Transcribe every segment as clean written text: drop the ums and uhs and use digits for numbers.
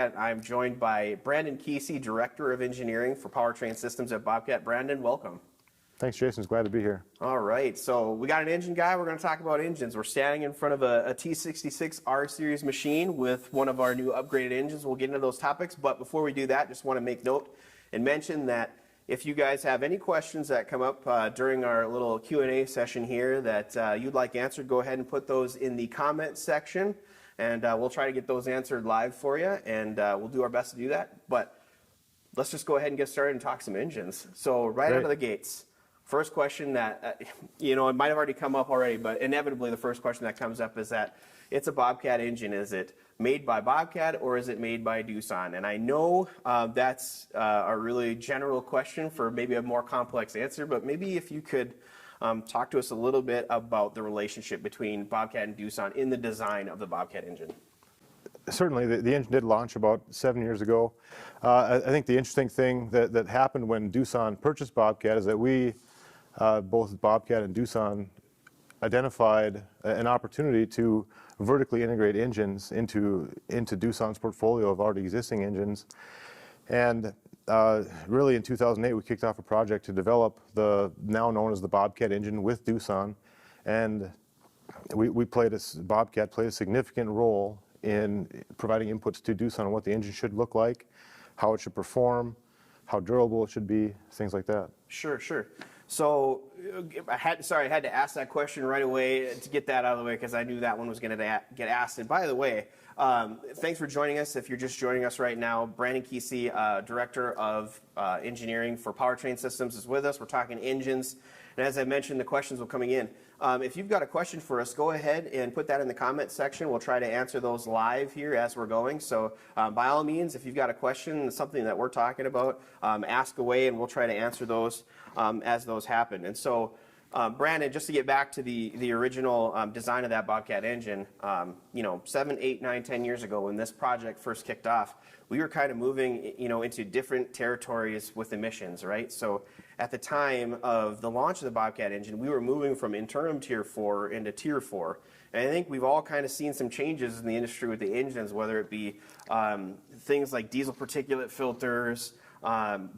I'm joined by Brandon Kisse, Director of Engineering for Powertrain Systems at Bobcat. Brandon, welcome. Thanks, Jason. It's glad to be here. All right, so we got an engine guy. We're going to talk about engines. We're standing in front of a T66 R-Series machine with one of our new upgraded engines. We'll get into those topics, but before we do that, just want to make note and mention that if you guys have any questions that come up during our little Q&A session here that you'd like answered, go ahead and put those in the comment section, and we'll try to get those answered live for you, and we'll do our best to do that. But let's just go ahead and get started and talk some engines. So right out of the gates, first question that, it might have already come up already, but inevitably the first question that comes up is that it's a Bobcat engine. Is it made by Bobcat or is it made by Doosan? And I know that's a really general question for maybe a more complex answer, but maybe if you could talk to us a little bit about the relationship between Bobcat and Doosan in the design of the Bobcat engine. Certainly, the engine did launch about 7 years ago. I think the interesting thing that happened when Doosan purchased Bobcat is that we, both Bobcat and Doosan, identified an opportunity to vertically integrate engines into Doosan's portfolio of already existing engines. And really in 2008, we kicked off a project to develop the now known as the Bobcat engine with Doosan. And Bobcat played a significant role in providing inputs to Doosan on what the engine should look like, how it should perform, how durable it should be, things like that. Sure. So I had to ask that question right away to get that out of the way because I knew that one was going to get asked. And by the way, thanks for joining us. If you're just joining us right now, Brandon Kisse, Director of Engineering for Powertrain Systems, is with us. We're talking engines. And as I mentioned, the questions will coming in. If you've got a question for us, go ahead and put that in the comment section. We'll try to answer those live here as we're going. So by all means, if you've got a question, something that we're talking about, ask away and we'll try to answer those as those happen. And so, Brandon, just to get back to the original design of that Bobcat engine, 7, 8, 9, 10 years ago when this project first kicked off, we were kind of moving, into different territories with emissions, right? So at the time of the launch of the Bobcat engine, we were moving from interim Tier 4 into Tier 4. And I think we've all kind of seen some changes in the industry with the engines, whether it be things like diesel particulate filters,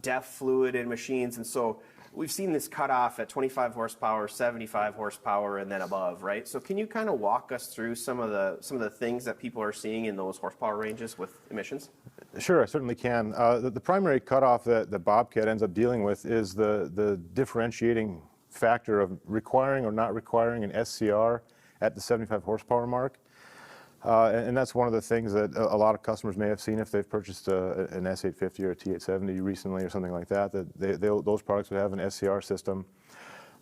DEF fluid in machines. And so we've seen this cut off at 25 horsepower, 75 horsepower, and then above, right? So can you kind of walk us through some of the things that people are seeing in those horsepower ranges with emissions? Sure, I certainly can. The primary cutoff that the Bobcat ends up dealing with is the differentiating factor of requiring or not requiring an SCR at the 75 horsepower mark. And that's one of the things that a lot of customers may have seen if they've purchased an S850 or a T870 recently or something like that, those products would have an SCR system.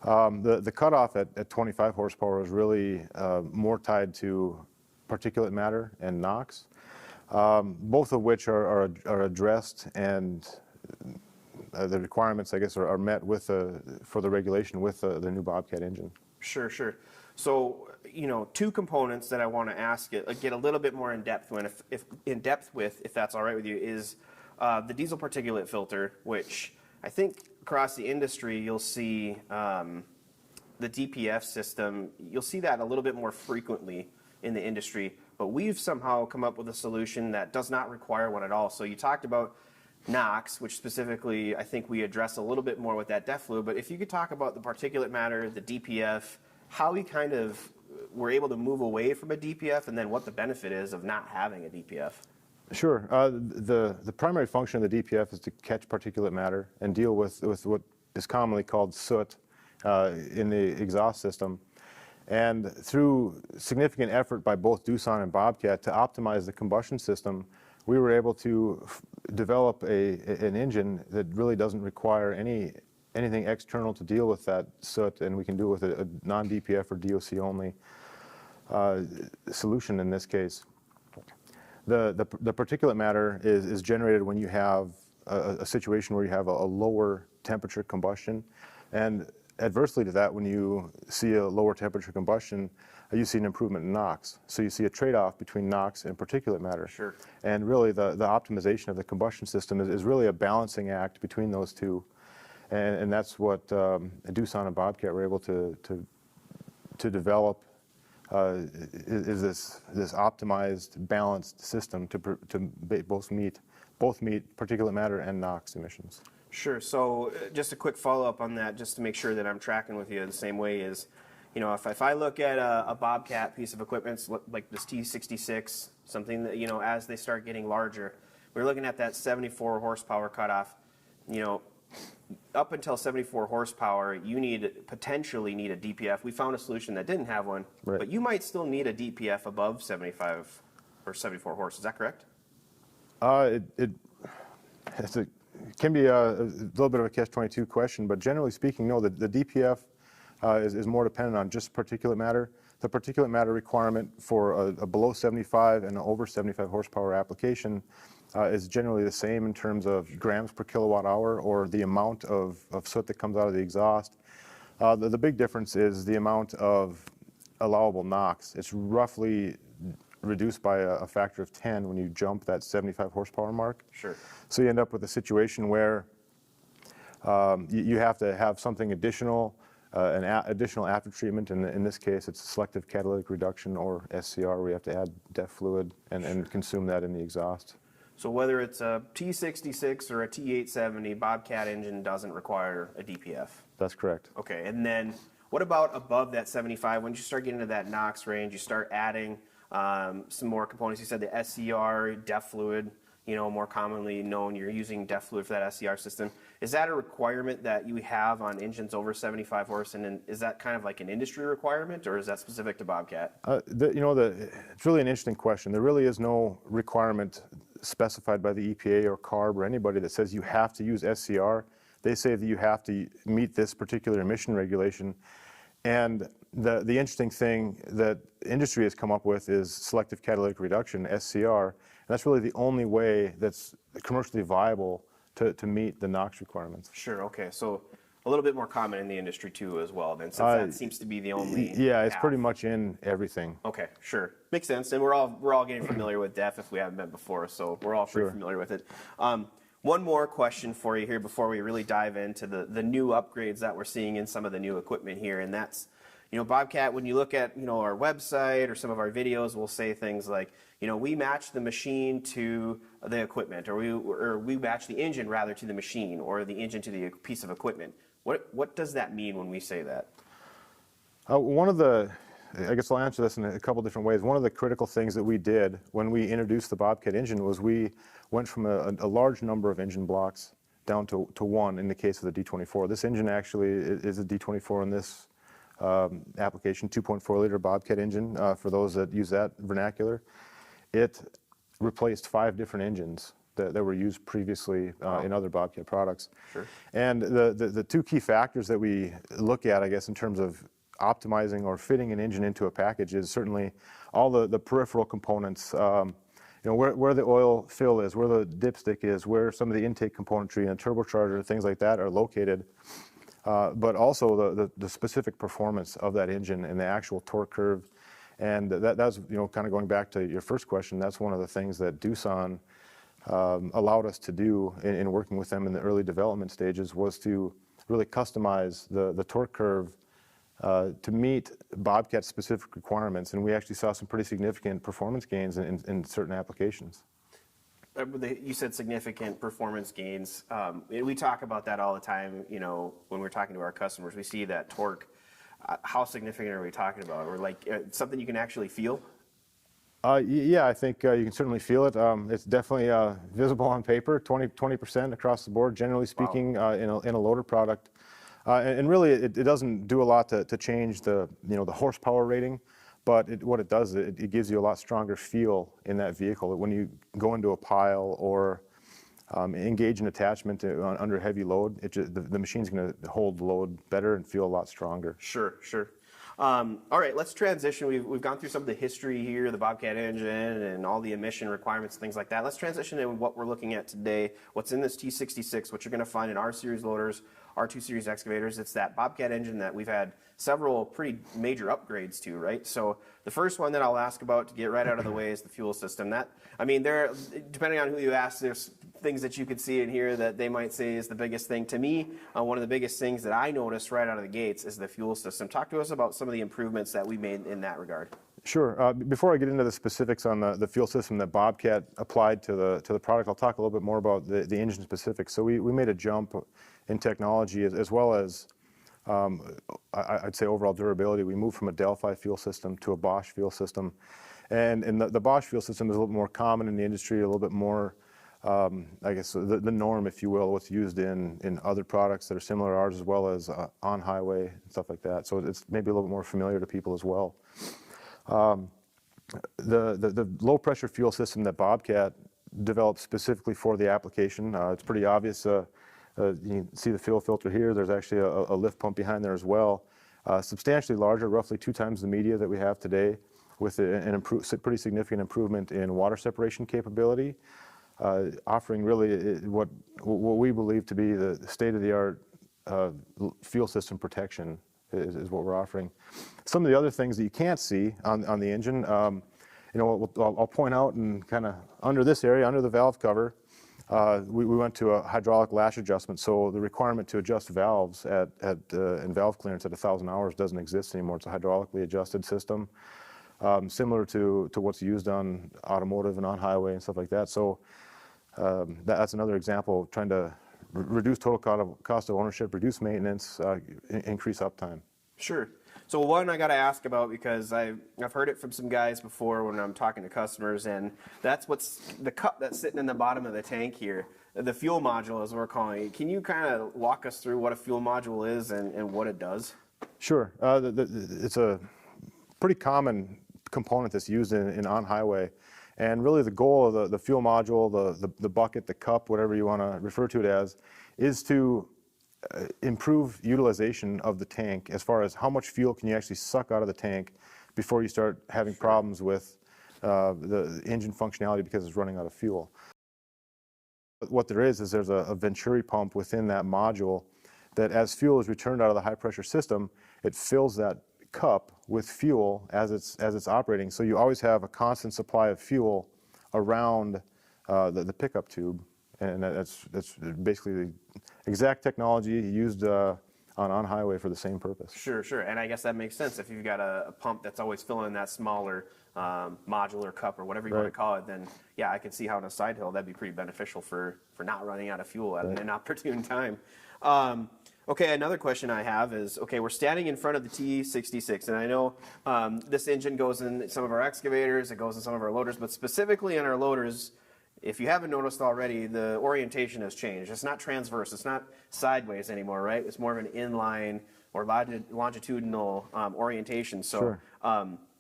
The cutoff at 25 horsepower is really more tied to particulate matter and NOx, both of which are addressed, and the requirements, I guess, are met for the regulation with the new Bobcat engine. Sure. So, two components that I want to get a little bit more in depth with, if that's all right with you, is the diesel particulate filter, which I think across the industry you'll see the DPF system. You'll see that a little bit more frequently in the industry, but we've somehow come up with a solution that does not require one at all. So you talked about NOx, which specifically I think we address a little bit more with that DEF fluid, but if you could talk about the particulate matter, the DPF, how we kind of were able to move away from a DPF, and then what the benefit is of not having a DPF. Sure. The primary function of the DPF is to catch particulate matter and deal with what is commonly called soot in the exhaust system. And through significant effort by both Doosan and Bobcat to optimize the combustion system, we were able to develop an engine that really doesn't require anything external to deal with that soot, and we can do it with a non-DPF or DOC only solution in this case. The particulate matter is generated when you have a situation where you have a lower temperature combustion, and adversely to that, when you see a lower temperature combustion, you see an improvement in NOx. So you see a trade-off between NOx and particulate matter. Sure. And really the optimization of the combustion system is really a balancing act between those two. And that's what Doosan and Bobcat were able to develop is this optimized, balanced system to both meet particulate matter and NOx emissions. Sure. So just a quick follow-up on that, just to make sure that I'm tracking with you the same way is, if I look at a Bobcat piece of equipment like this T66, something that, as they start getting larger, we're looking at that 74 horsepower cutoff. Up until 74 horsepower, you potentially need a DPF. We found a solution that didn't have one, right. But you might still need a DPF above 75 or 74 horse. Is that correct? It can be a little bit of a catch-22 question, but generally speaking, no, the DPF is more dependent on just particulate matter. The particulate matter requirement for a below 75 and an over 75 horsepower application is generally the same in terms of grams per kilowatt hour or the amount of soot that comes out of the exhaust. The big difference is the amount of allowable NOx. It's roughly reduced by a factor of 10 when you jump that 75 horsepower mark. Sure. So you end up with a situation where you have to have something additional, an additional after treatment. In this case, it's selective catalytic reduction, or SCR, where you have to add DEF fluid and consume that in the exhaust. So whether it's a T66 or a T870, Bobcat engine doesn't require a DPF. That's correct. Okay, and then what about above that 75? When you start getting into that NOx range, you start adding some more components. You said the SCR, DEF fluid, more commonly known, you're using DEF fluid for that SCR system. Is that a requirement that you have on engines over 75 horse, and then is that kind of like an industry requirement, or is that specific to Bobcat? It's really an interesting question. There really is no requirement specified by the EPA or CARB or anybody that says you have to use SCR. They say that you have to meet this particular emission regulation. And the interesting thing that industry has come up with is selective catalytic reduction, SCR. And that's really the only way that's commercially viable to meet the NOx requirements. Sure, okay. So a little bit more common in the industry too as well then, since that seems to be the only Yeah, it's path. pretty much in everything. Okay, sure. Makes sense. And we're all getting familiar with DEF if we haven't been before, so we're all pretty familiar with it. One more question for you here before we really dive into the new upgrades that we're seeing in some of the new equipment here, and that's, Bobcat, when you look at, our website or some of our videos, we'll say things like, we match the machine to the equipment, or we match the engine rather to the machine, or the engine to the piece of equipment. What does that mean when we say that? I guess I'll answer this in a couple different ways. One of the critical things that we did when we introduced the Bobcat engine was we went from a large number of engine blocks down to one in the case of the D24. This engine actually is a D24 in this application, 2.4 liter Bobcat engine, for those that use that vernacular. It replaced 5 different engines that were used previously in other Bobcat products. Sure. And the two key factors that we look at, I guess, in terms of optimizing or fitting an engine into a package is certainly all the peripheral components, where the oil fill is, where the dipstick is, where some of the intake componentry and turbocharger, things like that are located, but also the specific performance of that engine and the actual torque curve. And that's, kind of going back to your first question, that's one of the things that Doosan allowed us to do in working with them in the early development stages, was to really customize the torque curve to meet Bobcat specific requirements, and we actually saw some pretty significant performance gains in certain applications. You said significant performance gains. We talk about that all the time, when we're talking to our customers. We see that torque. How significant are we talking about? Or like something you can actually feel? Yeah, I think you can certainly feel it. It's definitely visible on paper, 20% across the board, generally speaking. Wow. In a loader product. And really, it doesn't do a lot to change the horsepower rating, but what it does, it gives you a lot stronger feel in that vehicle. When you go into a pile or engage an attachment under heavy load, the machine's going to hold the load better and feel a lot stronger. Sure. All right, let's transition. We've gone through some of the history here, the Bobcat engine and all the emission requirements, things like that. Let's transition to what we're looking at today, what's in this T66, what you're going to find in R-Series loaders, R2 Series excavators. It's that Bobcat engine that we've had several pretty major upgrades to, right? So the first one that I'll ask about to get right out of the way is the fuel system. Depending on who you ask, there's things that you could see in here that they might say is the biggest thing. To me, one of the biggest things that I noticed right out of the gates is the fuel system. Talk to us about some of the improvements that we made in that regard. Sure. Before I get into the specifics on the fuel system that Bobcat applied to the product, I'll talk a little bit more about the engine specifics. So we made a jump in technology as well as I'd say overall durability. We moved from a Delphi fuel system to a Bosch fuel system. And the Bosch fuel system is a little bit more common in the industry, a little bit more, I guess, the norm, if you will, what's used in other products that are similar to ours, as well as on highway and stuff like that. So it's maybe a little bit more familiar to people as well. The low pressure fuel system that Bobcat developed specifically for the application, it's pretty obvious. You can see the fuel filter here. There's actually a lift pump behind there as well. Substantially larger, roughly 2 times the media that we have today, with pretty significant improvement in water separation capability, offering really what we believe to be the state-of-the-art fuel system protection is what we're offering. Some of the other things that you can't see on the engine, I'll point out, and kind of under this area, under the valve cover, we went to a hydraulic lash adjustment. So the requirement to adjust valves and valve clearance at 1,000 hours doesn't exist anymore. It's a hydraulically adjusted system, similar to what's used on automotive and on highway and stuff like that. So that's another example of trying to reduce total cost of ownership, reduce maintenance, increase uptime. Sure. So one I got to ask about, because I've heard it from some guys before when I'm talking to customers, and that's what's the cup that's sitting in the bottom of the tank here, the fuel module as we're calling it. Can you kind of walk us through what a fuel module is and what it does? Sure. It's a pretty common component that's used in on-highway. And really the goal of the fuel module, the bucket, the cup, whatever you want to refer to it as, is to improve utilization of the tank as far as how much fuel can you actually suck out of the tank before you start having problems with the engine functionality because it's running out of fuel. What there is there's a Venturi pump within that module that, as fuel is returned out of the high pressure system, it fills that cup with fuel as it's operating. So you always have a constant supply of fuel around the pickup tube, and that's basically the exact technology used on highway for the same purpose. Sure, and I guess that makes sense. If you've got a pump that's always filling that smaller modular cup or whatever you want to call it, then yeah, I can see how on a side hill that'd be pretty beneficial for not running out of fuel at an inopportune time. Okay, another question I have is, okay, we're standing in front of the T66, and I know this engine goes in some of our excavators, it goes in some of our loaders, but specifically in our loaders, if you haven't noticed already, the orientation has changed. It's not transverse, it's not sideways anymore, right? It's more of an inline or longitudinal orientation. So sure.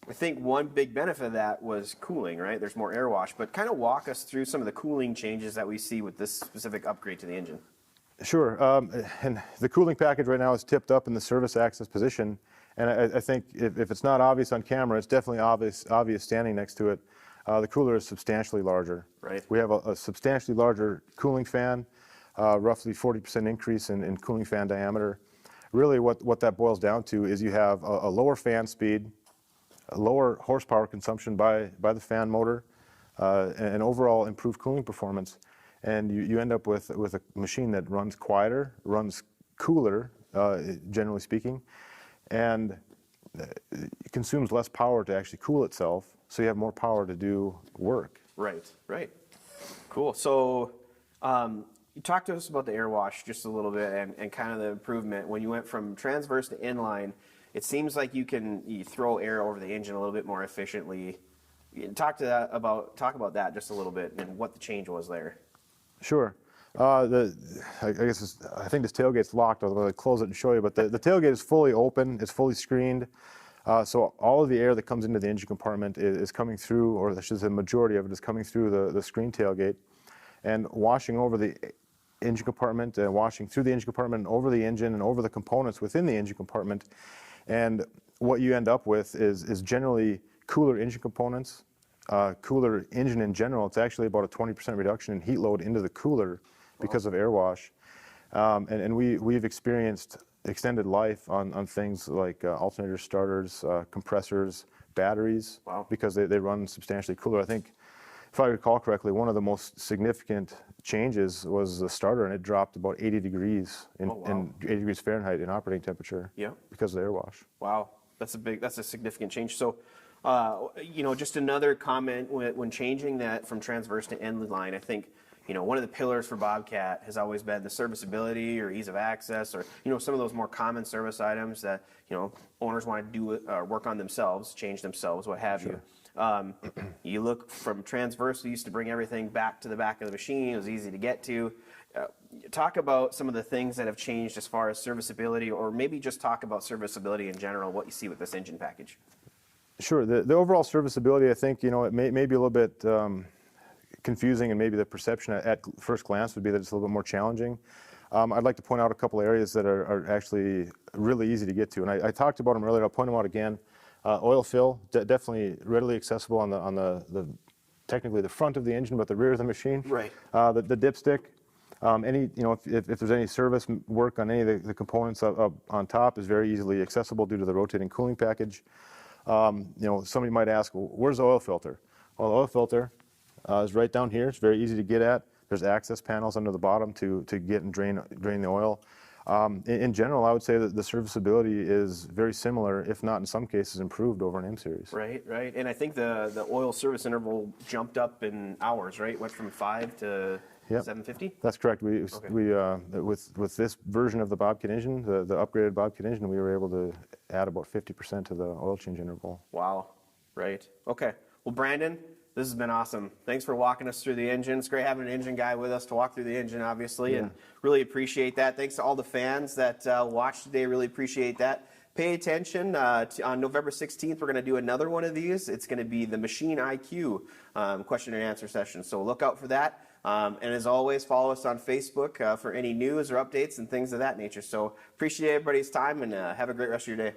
I think one big benefit of that was cooling, right? There's more air wash, but kind of walk us through some of the cooling changes that we see with this specific upgrade to the engine. Sure, and the cooling package right now is tipped up in the service access position, and I think if it's not obvious on camera, it's definitely obvious standing next to it. The cooler is substantially larger. Right. We have a substantially larger cooling fan, roughly 40% increase in cooling fan diameter. Really what that boils down to is you have a lower fan speed, a lower horsepower consumption by the fan motor, and overall improved cooling performance. And you end up with a machine that runs quieter, runs cooler, generally speaking, and it consumes less power to actually cool itself, so you have more power to do work. Right. Cool. So you talked to us about the air wash just a little bit and kind of the improvement. When you went from transverse to inline, it seems like you throw air over the engine a little bit more efficiently. Talk about that just a little bit and what the change was there. Sure. I guess I think this tailgate's locked. I'll close it and show you. But the tailgate is fully open. It's fully screened. So all of the air that comes into the engine compartment is coming through, or I should say the majority of it is coming through the screen tailgate, and washing over the engine compartment, and washing through the engine compartment, and over the engine, and over the components within the engine compartment. And what you end up with is generally cooler engine components, cooler engine in general. It's actually about a 20% reduction in heat load into the cooler because of air wash. And we've experienced extended life on things like alternator starters, compressors, batteries, because they run substantially cooler. I think if I recall correctly, one of the most significant changes was the starter, and it dropped about 80 degrees in 80 degrees Fahrenheit in operating temperature. Yeah. Because of the air wash. Wow, that's a significant change. So, just another comment when changing that from transverse to end line, I think, one of the pillars for Bobcat has always been the serviceability or ease of access, or, some of those more common service items that, owners want to do or work on themselves, change themselves, what have you. You look from transverse, we used to bring everything back to the back of the machine. It was easy to get to. Talk about some of the things that have changed as far as serviceability, or maybe just talk about serviceability in general, what you see with this engine package. Sure. The overall serviceability, I think, it may be a little bit confusing, and maybe the perception at first glance would be that it's a little bit more challenging. I'd like to point out a couple areas that are actually really easy to get to, and I talked about them earlier. I'll point them out again. Oil fill, definitely readily accessible on the technically the front of the engine, but the rear of the machine. Right. The dipstick. If there's any service work on any of the components up on top, is very easily accessible due to the rotating cooling package. Somebody might ask, well, where's the oil filter? Well, the oil filter is right down here. It's very easy to get at. There's access panels under the bottom to get and drain the oil. In general, I would say that the serviceability is very similar, if not in some cases improved over an M-Series. Right. And I think the oil service interval jumped up in hours, right? Went from 5 to 750? That's correct. We with this version of the Bobcat engine, the upgraded Bobcat engine, we were able to add about 50% to the oil change interval. Wow. Right. Okay. Well, Brandon, this has been awesome. Thanks for walking us through the engine. It's great having an engine guy with us to walk through the engine, obviously, and really appreciate that. Thanks to all the fans that watched today. Really appreciate that. Pay attention. On November 16th, we're going to do another one of these. It's going to be the Machine IQ question and answer session. So look out for that. And as always, follow us on Facebook for any news or updates and things of that nature. So appreciate everybody's time, and have a great rest of your day.